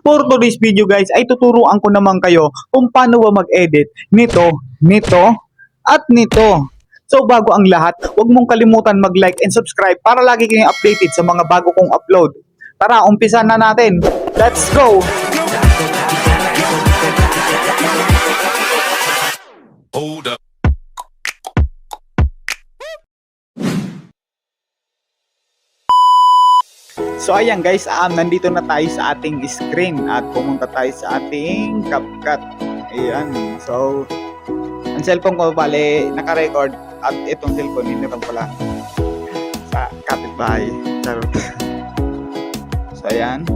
For today's video guys, ay tuturuan ko naman kayo kung paano ba mag-edit nito, at nito. So bago ang lahat, huwag mong kalimutan mag-like and subscribe para lagi kayong updated sa mga bago kong upload. Tara, umpisa na natin. Let's go! Hold up. So ayan guys, nandito na tayo sa ating screen at pumunta tayo sa ating CapCut. Ayan, so ang cellphone ko bale naka-record at itong cellphone hiniram pala sa kapitbahay. Charot. So ayan,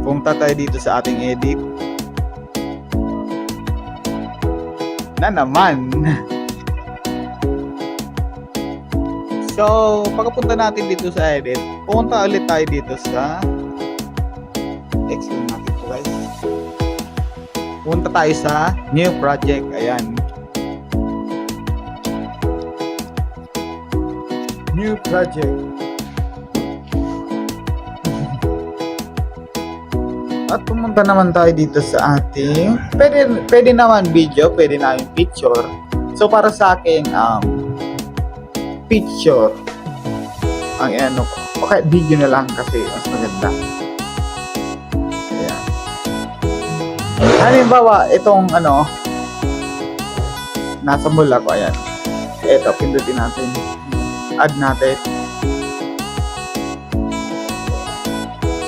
pumunta tayo dito sa ating edit na naman. So, pagkapunta natin dito sa edit, pumunta ulit tayo dito sa exclude natin ito guys. Pumunta tayo sa new project. Ayan. New project. At pumunta naman tayo dito sa ating pwede naman video, pwede namin picture. So, para sa akin, picture ang ano ko. Okay, video na lang kasi mas maganda. Ayan. Halimbawa, itong ano nasa mula ko, ayan. Ito, pindutin natin. Add natin.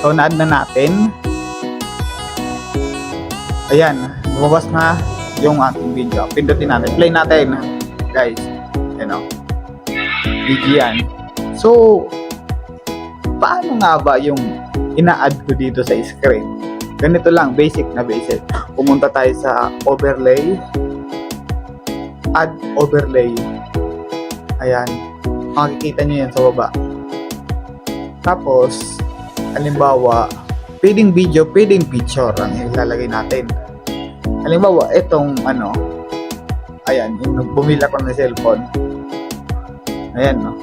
So, na-add na natin. Ayan, lumabas na yung ating video. Pindutin natin. Play natin, guys. Ayan o. Yan. So, paano nga ba yung ina-add ko dito sa screen? Ganito lang, basic na basic. Pumunta tayo sa overlay, add overlay. Ayan, makikita nyo yan sa baba. Tapos, halimbawa, pwedeng video, pwedeng picture ang ilalagay natin. Halimbawa, itong ano, ayan, yung bumila ko ng cellphone. Ayan, no?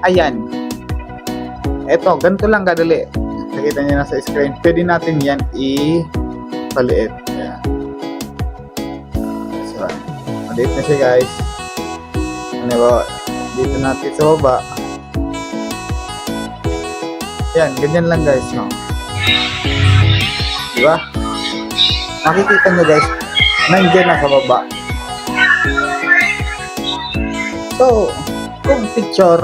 Ayan. Eto, ganito lang kadali. Nakita nyo na sa screen. Pwede natin yan i-paliit. Ayan. So, maliit na siya guys. Ano ba? Dito natin sa baba. Ayan, ganyan lang guys, no? Diba? Nakikita nyo guys, nandiyan na sa baba. So, kung picture,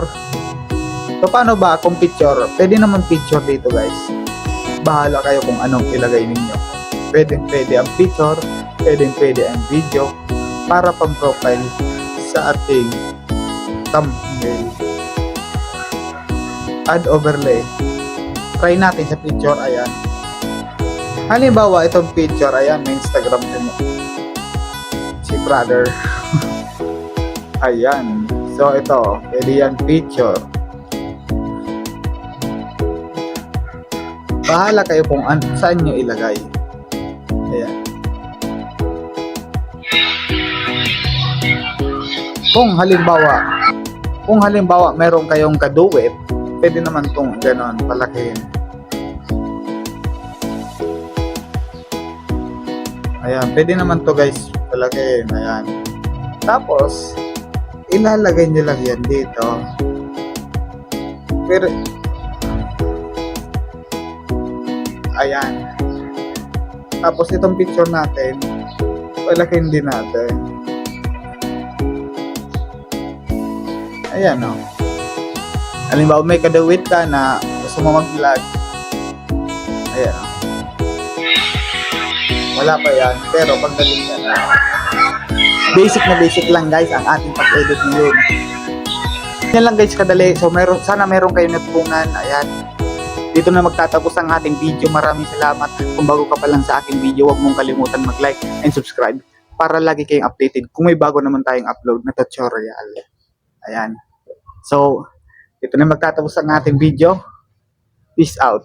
so paano ba kung picture? Pwede naman picture dito guys. Bahala kayo kung anong ilagay ninyo. Pwede ang picture, pwede ang video para pang profile sa ating thumbnail. Add overlay. Try natin sa picture, ayan. Halimbawa, itong picture, ayan, may Instagram din si brother. Ayan. So, ito. Pwede yan picture. Bahala kayo kung saan nyo ilagay. Ayan. Kung halimbawa meron kayong kaduwit, pwede naman itong ganon, palakihin. Ayan. Pwede naman to guys, palakihin. Ayan. Tapos, ilalagay nyo lang yan dito. Pero ayan. Tapos itong picture natin, palakin din natin. Ayan o. Halimbawa may kadawit ka na gusto mo mag-vlog. Ayan o. Wala pa yan. Pero pagdating yan na. Basic lang guys ang ating pag-edit ngayon. Yan lang guys kadali. So sana meron kayo natutunan. Ayan. Dito na magtatapos ang ating video. Maraming salamat. Kung bago ka pa lang sa aking video, huwag mong kalimutan mag-like and subscribe para lagi kayong updated kung may bago naman tayong upload na tutorial. Ayan. So, dito na magtatapos ang ating video. Peace out.